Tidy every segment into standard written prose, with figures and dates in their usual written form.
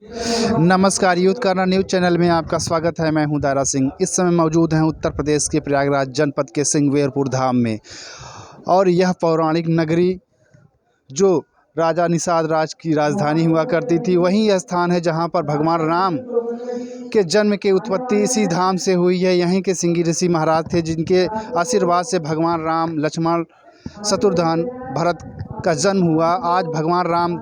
नमस्कार, यूथ करना news channel में आपका स्वागत है। मैं हूं दारा सिंह। इस समय मौजूद हैं उत्तर प्रदेश के प्रयागराज जनपद के सिंगवेरपुर धाम में। और यह पौराणिक नगरी जो राजा निषाद राज की राजधानी हुआ करती थी, वही यह स्थान है जहां पर भगवान राम के जन्म की उत्पत्ति इसी धाम से हुई है। यहीं के सिंगी ऋषि महाराज थे जिनके आशीर्वाद से भगवान राम, लक्ष्मण, शत्रुघ्न, भरत का जन्म हुआ। आज भगवान राम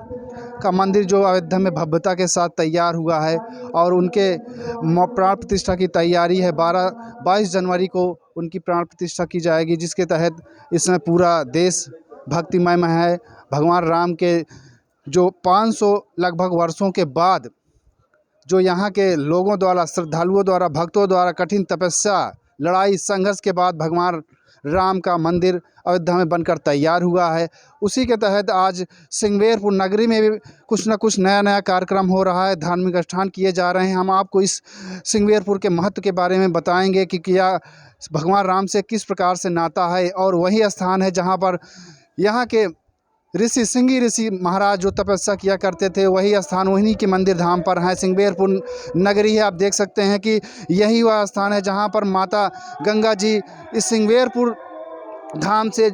का मंदिर जो अयोध्या में भव्यता के साथ तैयार हुआ है और उनके प्राण प्रतिष्ठा की तैयारी है। 22 जनवरी को उनकी प्राण प्रतिष्ठा की जाएगी, जिसके तहत इसमें पूरा देश भक्तिमय में है। भगवान राम के जो 500 लगभग वर्षों के बाद जो यहाँ के लोगों द्वारा, श्रद्धालुओं द्वारा, भक्तों द्वारा कठिन तपस्या, लड़ाई, संघर्ष के बाद भगवान राम का मंदिर अयोध्या में बनकर तैयार हुआ है। उसी के तहत आज सिंगवेरपुर नगरी में भी कुछ न कुछ नया कार्यक्रम हो रहा है, धार्मिक अनुष्ठान किए जा रहे हैं। हम आपको इस सिंगवेरपुर के महत्व के बारे में बताएंगे कि क्या भगवान राम से किस प्रकार से नाता है। और वही स्थान है जहाँ पर यहाँ के सिंगी ऋषि महाराज जो तपस्या किया करते थे, वही स्थान उन्हीं के मंदिर धाम पर है। सिंगवेरपुर नगरी है, आप देख सकते हैं कि यही वह स्थान है जहां पर माता गंगा जी इस सिंगवेरपुर धाम से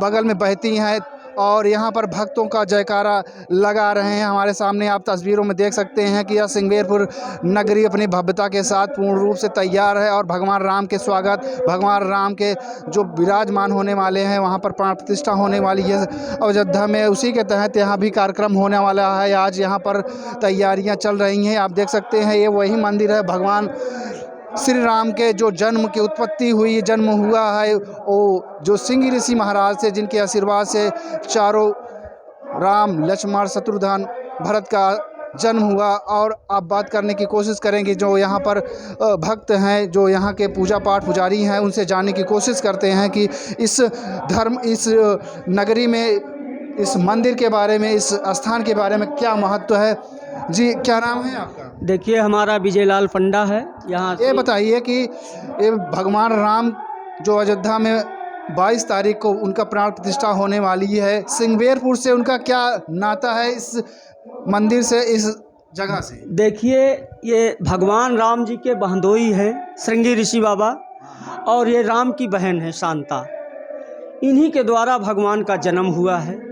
बगल में बहती हैं और यहाँ पर भक्तों का जयकारा लगा रहे हैं। हमारे सामने आप तस्वीरों में देख सकते हैं कि यह सिंगवेरपुर नगरी अपनी भव्यता के साथ पूर्ण रूप से तैयार है और भगवान राम के स्वागत, भगवान राम के जो विराजमान होने वाले हैं, वहाँ पर प्राण प्रतिष्ठा होने वाली है अयोध्या में। उसी के तहत यहाँ भी कार्यक्रम होने वाला है। आज यहाँ पर तैयारियाँ चल रही हैं। आप देख सकते हैं ये वही मंदिर है भगवान श्री राम के जो जन्म की उत्पत्ति हुई, जन्म हुआ है वो जो सिंगी ऋषि महाराज थे, जिनके आशीर्वाद से चारों राम, लक्ष्मण, शत्रुघ्न, भरत का जन्म हुआ। और आप बात करने की कोशिश करेंगे जो यहाँ पर भक्त हैं, जो यहाँ के पूजा पाठ पुजारी हैं, उनसे जानने की कोशिश करते हैं कि इस नगरी में, इस मंदिर के बारे में, इस स्थान के बारे में क्या महत्व है। जी, क्या नाम है आपका? देखिए, हमारा विजयलाल पंडा है। यहाँ ये बताइए कि ये भगवान राम जो अयोध्या में 22 तारीख को उनका प्राण प्रतिष्ठा होने वाली है, सिंगवेरपुर से उनका क्या नाता है, इस मंदिर से, इस जगह से? देखिए, ये भगवान राम जी के बहनोई हैं श्रृंगी ऋषि बाबा, और ये राम की बहन है शांता। इन्हीं के द्वारा भगवान का जन्म हुआ है।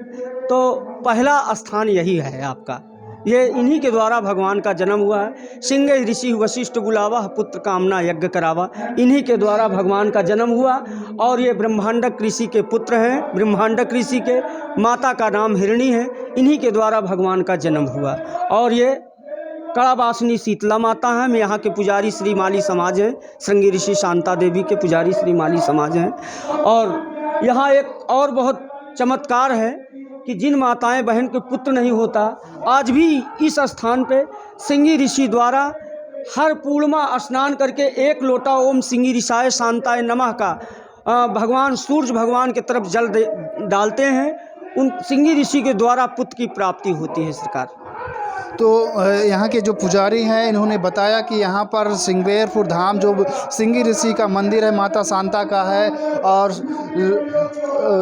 तो पहला स्थान यही है आपका, ये इन्हीं के द्वारा भगवान का जन्म हुआ है। सिंह ऋषि वशिष्ठ बुलावा, पुत्र कामना यज्ञ करावा। इन्हीं के द्वारा भगवान का जन्म हुआ और ये ब्रह्मांडक ऋषि के पुत्र हैं। ब्रह्मांडक ऋषि के माता का नाम हिरणी है। इन्हीं के द्वारा भगवान का जन्म हुआ। और ये कड़ावासिनी शीतला माता हैं। हम यहाँ के पुजारी श्री माली समाज हैं, श्रृंगी ऋषि शांता देवी के पुजारी श्री माली समाज हैं। और यहाँ एक और बहुत चमत्कार है कि जिन माताएं बहन के पुत्र नहीं होता, आज भी इस स्थान पे सिंगी ऋषि द्वारा हर पूर्णिमा स्नान करके 1 लोटा ओम सिंगी ऋषाय शांताय नमः का भगवान सूर्य भगवान के तरफ जल डालते हैं। उन सिंगी ऋषि के द्वारा पुत्र की प्राप्ति होती है सरकार। तो यहाँ के जो पुजारी हैं, इन्होंने बताया कि यहाँ पर सिंगवेरपुर धाम जो सिंगी ऋषि का मंदिर है, माता शांता का है और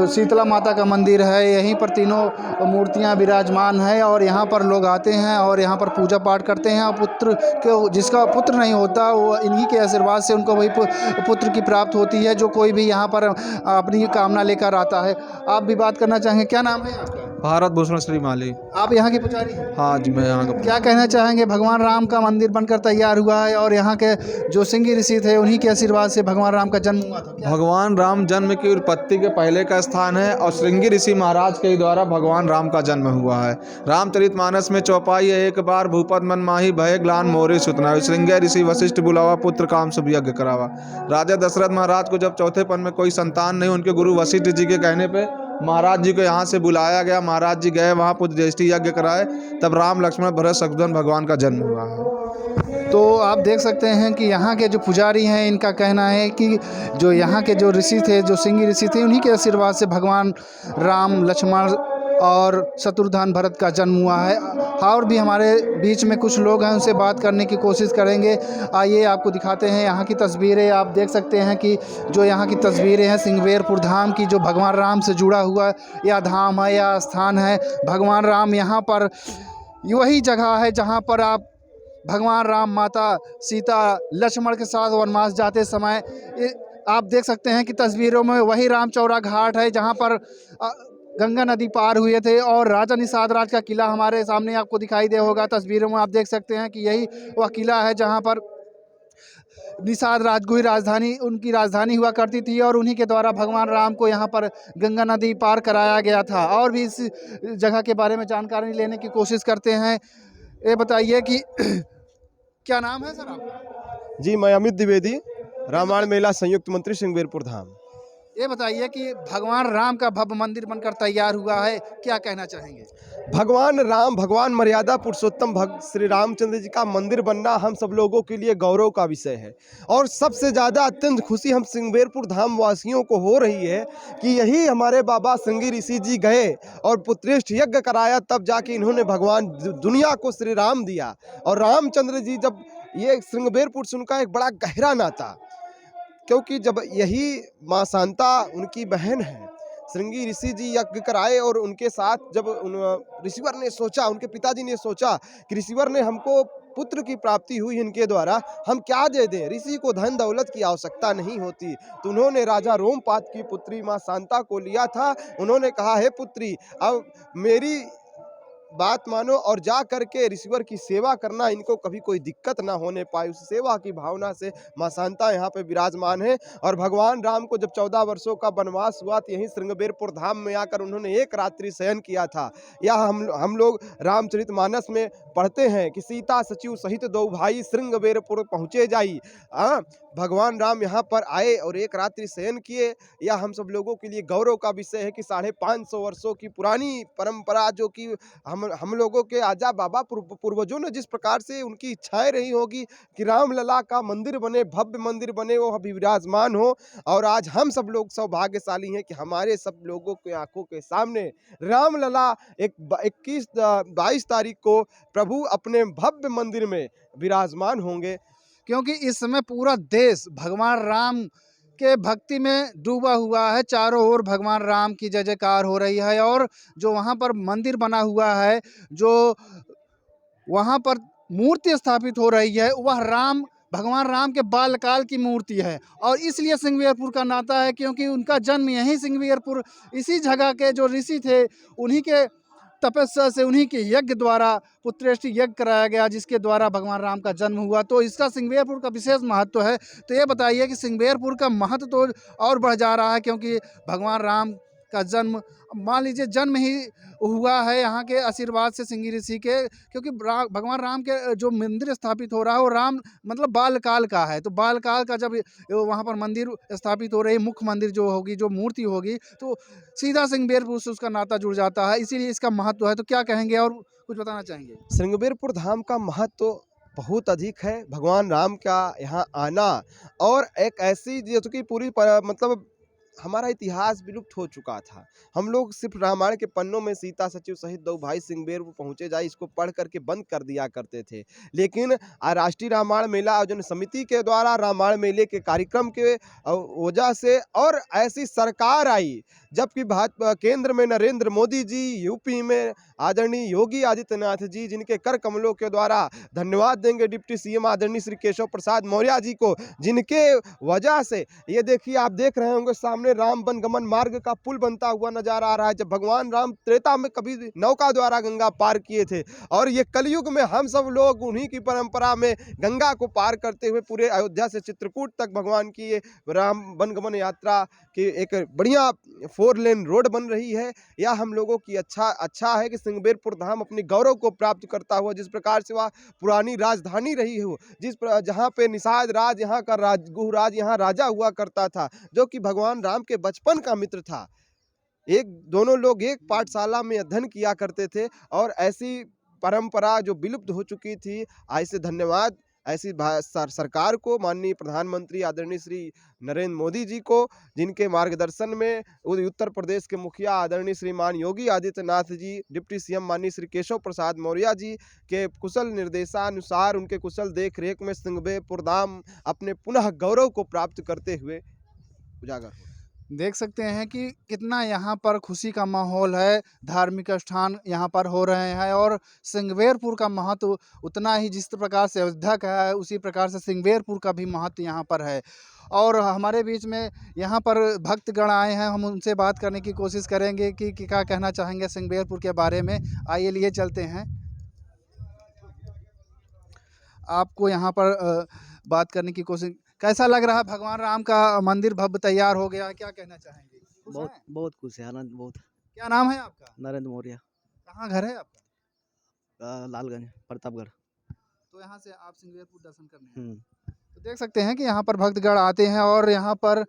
शीतला माता का मंदिर है। यहीं पर तीनों मूर्तियाँ विराजमान हैं और यहाँ पर लोग आते हैं और यहाँ पर पूजा पाठ करते हैं। और पुत्र के, जिसका पुत्र नहीं होता, वो इन्हीं के आशीर्वाद से उनको वही पुत्र की प्राप्त होती है, जो कोई भी यहाँ पर अपनी कामना लेकर आता है। आप भी बात करना चाहेंगे, क्या नाम है आपका? भारत भूषण श्री माली। आप यहाँ के पुजारी हैं? हाँ जी, मैं यहाँ का। क्या कहना चाहेंगे? भगवान राम का मंदिर बनकर तैयार हुआ है और यहाँ के जो सिंगी ऋषि थे, उन्हीं के आशीर्वाद से भगवान राम का जन्म हुआ था। भगवान राम जन्म की उत्पत्ति के पहले का स्थान है और श्रृंगी ऋषि महाराज के द्वारा भगवान राम का जन्म हुआ है। रामचरितमानस में चौपाई है, एक बार भूपत मन माही भय ग्लान मोरे सुतना, श्रृंगी ऋषि वशिष्ठ बुलावा, पुत्र काम शुभ यज्ञ करावा। राजा दशरथ महाराज को जब चौथे पन में कोई संतान नहीं, उनके गुरु वशिष्ठ जी के कहने पे महाराज जी को यहाँ से बुलाया गया। महाराज जी गए वहाँ पुत्र ज्येष्ठी यज्ञ कराए, तब राम, लक्ष्मण, भरत, शत्रुघ्न भगवान का जन्म हुआ है। तो आप देख सकते हैं कि यहाँ के जो पुजारी हैं, इनका कहना है कि जो यहाँ के जो ऋषि थे, जो सिंगी ऋषि थे, उन्हीं के आशीर्वाद से भगवान राम, लक्ष्मण और शत्रुघ्न, भरत का जन्म हुआ है। और भी हमारे बीच में कुछ लोग हैं, उनसे बात करने की कोशिश करेंगे। आइए आपको दिखाते हैं यहाँ की तस्वीरें। आप देख सकते हैं कि जो यहाँ की तस्वीरें हैं सिंगवेरपुर धाम की, जो भगवान राम से जुड़ा हुआ यह धाम है, यह स्थान है। भगवान राम यहाँ पर वही जगह है जहाँ पर आप भगवान राम, माता सीता, लक्ष्मण के साथ वनवास जाते समय आप देख सकते हैं कि तस्वीरों में वही रामचौरा घाट है जहाँ पर गंगा नदी पार हुए थे। और राजा निषाद राज का किला हमारे सामने आपको दिखाई दे होगा, तस्वीरों में आप देख सकते हैं कि यही वह किला है जहाँ पर निषाद राजगुही राजधानी उनकी राजधानी हुआ करती थी और उन्हीं के द्वारा भगवान राम को यहाँ पर गंगा नदी पार कराया गया था। और भी इस जगह के बारे में जानकारी लेने की कोशिश करते हैं। ये बताइए कि क्या नाम है सर आपका? जी, मैं अमित द्विवेदी, रामायण मेला संयुक्त मंत्री सिंहवेरपुर धाम। ये बताइए कि भगवान राम का भव्य मंदिर बनकर तैयार हुआ है, क्या कहना चाहेंगे? भगवान राम, भगवान मर्यादा पुरुषोत्तम श्री रामचंद्र जी का मंदिर बनना हम सब लोगों के लिए गौरव का विषय है। और सबसे ज़्यादा अत्यंत खुशी हम सिंहवेरपुर धाम वासियों को हो रही है कि यही हमारे बाबा श्रृंगी ऋषि जी गए और पुत्रेष्ठ यज्ञ कराया, तब जाके इन्होंने भगवान दुनिया को श्री राम दिया। और रामचंद्र जी जब ये सिंहवेरपुर से उनका एक बड़ा गहरा नाता, क्योंकि जब यही माँ शांता उनकी बहन है, श्रृंगी ऋषि जी यज्ञ कराए और उनके साथ जब ऋषिवर ने सोचा, उनके पिताजी ने सोचा कि ऋषिवर ने हमको पुत्र की प्राप्ति हुई इनके द्वारा, हम क्या दे दें, ऋषि को धन दौलत की आवश्यकता नहीं होती। तो उन्होंने राजा रोमपाद की पुत्री माँ शांता को लिया था। उन्होंने कहा, हे पुत्री, अब मेरी बात मानो और जा करके ऋषिवर की सेवा करना, इनको कभी कोई दिक्कत ना होने पाए। उस सेवा की भावना से माँ शांता यहाँ पे विराजमान है। और भगवान राम को जब 14 वर्षों का वनवास हुआ तो यहीं श्रृंगवेरपुर धाम में आकर उन्होंने एक रात्रि शयन किया था। यह हम लोग रामचरितमानस में पढ़ते हैं कि सीता सचिव सहित दो भाई श्रृंगवेरपुर पहुँचे जाई। भगवान राम यहाँ पर आए और एक रात्रि शयन किए। यह हम सब लोगों के लिए गौरव का विषय है कि 550 वर्षों की पुरानी परंपरा, जो कि हम लोगों के आजा बाबा पूर्वजों ने जिस प्रकार से उनकी इच्छाएं रही होगी कि रामलला का मंदिर बने, भव्य मंदिर बने, वो अभी विराजमान हो। और आज हम सब लोग सौभाग्यशाली हैं कि हमारे सब लोगों के आंखों के सामने रामलला 22 तारीख को प्रभु अपने भव्य मंदिर में विराजमान होंगे। क्योंकि इस समय पूरा देश भगवान राम के भक्ति में डूबा हुआ है, चारों ओर भगवान राम की जय जयकार हो रही है। और जो वहाँ पर मंदिर बना हुआ है, जो वहाँ पर मूर्ति स्थापित हो रही है, वह भगवान राम के बालकाल की मूर्ति है। और इसलिए सिंहवेरपुर का नाता है, क्योंकि उनका जन्म यहीं सिंहवेरपुर, इसी जगह के जो ऋषि थे उन्हीं के तपस्या से, उन्हीं के यज्ञ द्वारा पुत्रेष्टि यज्ञ कराया गया, जिसके द्वारा भगवान राम का जन्म हुआ। तो इसका सिंहवेरपुर का विशेष महत्व है। तो ये बताइए कि सिंहवेरपुर का महत्व तो और बढ़ जा रहा है, क्योंकि भगवान राम का जन्म, मान लीजिए जन्म ही हुआ है यहाँ के आशीर्वाद से श्रृंगी ऋषि के। क्योंकि भगवान राम के जो मंदिर स्थापित हो रहा है वो राम मतलब बालकाल का है। तो बालकाल का जब वहाँ पर मंदिर स्थापित हो रही, मुख्य मंदिर जो होगी, जो मूर्ति होगी, तो सीधा सिंहवेरपुर से उसका नाता जुड़ जाता है, इसीलिए इसका महत्व है। तो क्या कहेंगे और कुछ बताना चाहेंगे? श्रृंगवेरपुर धाम का महत्व बहुत अधिक है। भगवान राम का यहाँ आना और एक ऐसी जो कि पूरी मतलब हमारा इतिहास विलुप्त हो चुका था। हम लोग सिर्फ रामायण के पन्नों में सीता सचिव सहित दो भाई सिंहवेरपुर पहुँचे जाए, इसको पढ़ करके बंद कर दिया करते थे। लेकिन राष्ट्रीय रामायण मेला आयोजन समिति के द्वारा रामायण मेले के कार्यक्रम के वजह से और ऐसी सरकार आई, जबकि भाजपा केंद्र में नरेंद्र मोदी जी, यूपी में आदरणीय योगी आदित्यनाथ जी, जिनके कर कमलों के द्वारा धन्यवाद देंगे डिप्टी सीएम आदरणीय श्री केशव प्रसाद मौर्य जी को, जिनके वजह से ये देखिए, आप देख रहे होंगे सामने राम वनगमन मार्ग का पुल बनता हुआ नजर आ रहा है। जब भगवान राम त्रेता में कभी नौका द्वारा गंगा पार किए थे, और ये कलयुग में हम सब लोग उन्हीं की परंपरा में गंगा को पार करते हुए पूरे अयोध्या से चित्रकूट तक भगवान की ये राम वनगमन यात्रा की एक बढ़िया 4 लेन रोड बन रही है। यह हम लोगों की अच्छा है कि सिंहवेरपुर धाम अपनी गौरव को प्राप्त करता हुआ, जिस प्रकार से वह पुरानी राजधानी रही हो, जहाँ पे निषाद राज, यहाँ का राजगुहराज यहाँ राजा हुआ करता था, जो कि भगवान राम के बचपन का मित्र था। दोनों लोग एक पाठशाला में अध्ययन किया करते थे। और ऐसी परंपरा जो विलुप्त हो चुकी थी, ऐसे धन्यवाद ऐसी सरकार को, माननीय प्रधानमंत्री आदरणीय श्री नरेंद्र मोदी जी को, जिनके मार्गदर्शन में उत्तर प्रदेश के मुखिया आदरणीय श्रीमान योगी आदित्यनाथ जी, डिप्टी सीएम माननीय श्री केशव प्रसाद मौर्य जी के कुशल निर्देशानुसार, उनके कुशल देखरेख में सिंहवेरपुर धाम अपने पुनः गौरव को प्राप्त करते हुए उजागर हो। देख सकते हैं कि कितना यहाँ पर खुशी का माहौल है। धार्मिक स्थान यहाँ पर हो रहे हैं और सिंगवेरपुर का महत्व उतना ही जिस प्रकार से अयोध्या का है उसी प्रकार से सिंगवेरपुर का भी महत्व यहाँ पर है। और हमारे बीच में यहाँ पर भक्तगण आए हैं, हम उनसे बात करने की कोशिश करेंगे कि क्या कहना चाहेंगे सिंगवेरपुर के बारे में। आइए लिए चलते हैं आपको यहाँ पर बात करने की कोशिश। कैसा लग रहा है, भगवान राम का मंदिर भव्य तैयार हो गया है, क्या कहना चाहेंगे? खुश बहुत हैं? बहुत खुश है, आनंद बहुत। क्या नाम है आपका? नरेंद्र मौर्य, कहाँ घर है आपका? लालगंज, प्रतापगढ़। तो यहाँ से आप सिंगवेरपुर दर्शन करने आए। हम्म। तो देख सकते हैं कि यहाँ पर भक्तगण आते हैं और यहाँ पर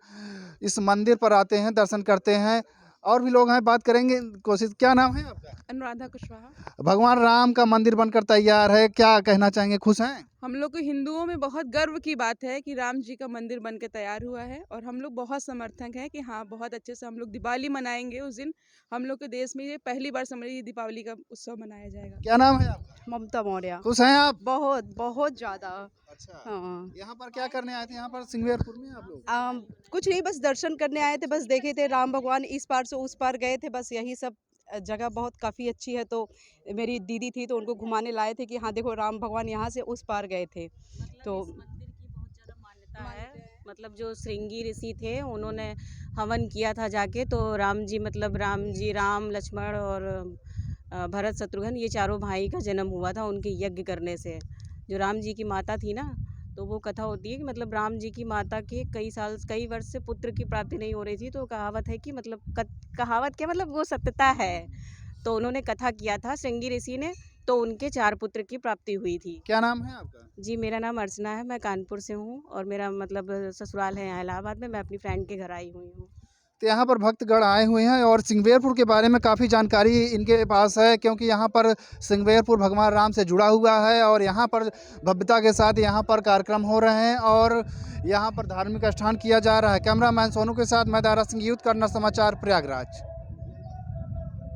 इस मंदिर पर आते हैं, दर्शन करते हैं। और भी लोग हैं, बात करेंगे कोशिश। क्या नाम है आपका? अनुराधा कुशवाहा। भगवान राम का मंदिर बनकर तैयार है, क्या कहना चाहेंगे? खुश हैं? हम लोग को हिंदुओं में बहुत गर्व की बात है कि राम जी का मंदिर बन के तैयार हुआ है और हम लोग बहुत समर्थक हैं कि हाँ, बहुत अच्छे से हम लोग दिवाली मनाएंगे। उस दिन हम लोग के देश में ये पहली बार समझिए दीपावली का उत्सव मनाया जाएगा। क्या नाम है आपका? ममता मौर्य। खुश हैं आप? बहुत बहुत ज़्यादा। अच्छा, हाँ। यहाँ पर क्या करने आए थे यहाँ पर सिंगवेरपुर में आप लोग? कुछ नहीं, बस दर्शन करने आए थे, बस देखे थे राम भगवान इस पार से उस पार गए थे, बस यही सब। जगह बहुत काफ़ी अच्छी है, तो मेरी दीदी थी तो उनको घुमाने लाए थे कि हाँ देखो राम भगवान यहाँ से उस पार गए थे। तो इस मंदिर की बहुत ज़्यादा मान्यता है। मतलब जो श्रृंगी ऋषि थे उन्होंने हवन किया था जाके, तो राम जी राम लक्ष्मण और भरत शत्रुघ्न ये चारों भाई का जन्म हुआ था उनके यज्ञ करने से। जो राम जी की माता थी ना, तो वो कथा होती है कि मतलब राम जी की माता के कई वर्ष से पुत्र की प्राप्ति नहीं हो रही थी, तो कहावत है कि मतलब कहावत क्या मतलब वो सत्यता है। तो उन्होंने कथा किया था श्रृंगी ऋषि ने, तो उनके 4 पुत्र की प्राप्ति हुई थी। क्या नाम है आपका? जी, मेरा नाम अर्चना है, मैं कानपुर से हूँ और मेरा मतलब ससुराल है यहाँ इलाहाबाद में। मैं अपनी फ्रेंड के घर आई हुई हूँ। तो यहाँ पर भक्तगण आए हुए हैं और सिंगवेरपुर के बारे में काफ़ी जानकारी इनके पास है, क्योंकि यहाँ पर सिंगवेरपुर भगवान राम से जुड़ा हुआ है और यहाँ पर भव्यता के साथ यहाँ पर कार्यक्रम हो रहे हैं और यहाँ पर धार्मिक अनुष्ठान किया जा रहा है। कैमरामैन सोनू के साथ मैं दारा सिंह, यूथ कॉर्नर समाचार, प्रयागराज।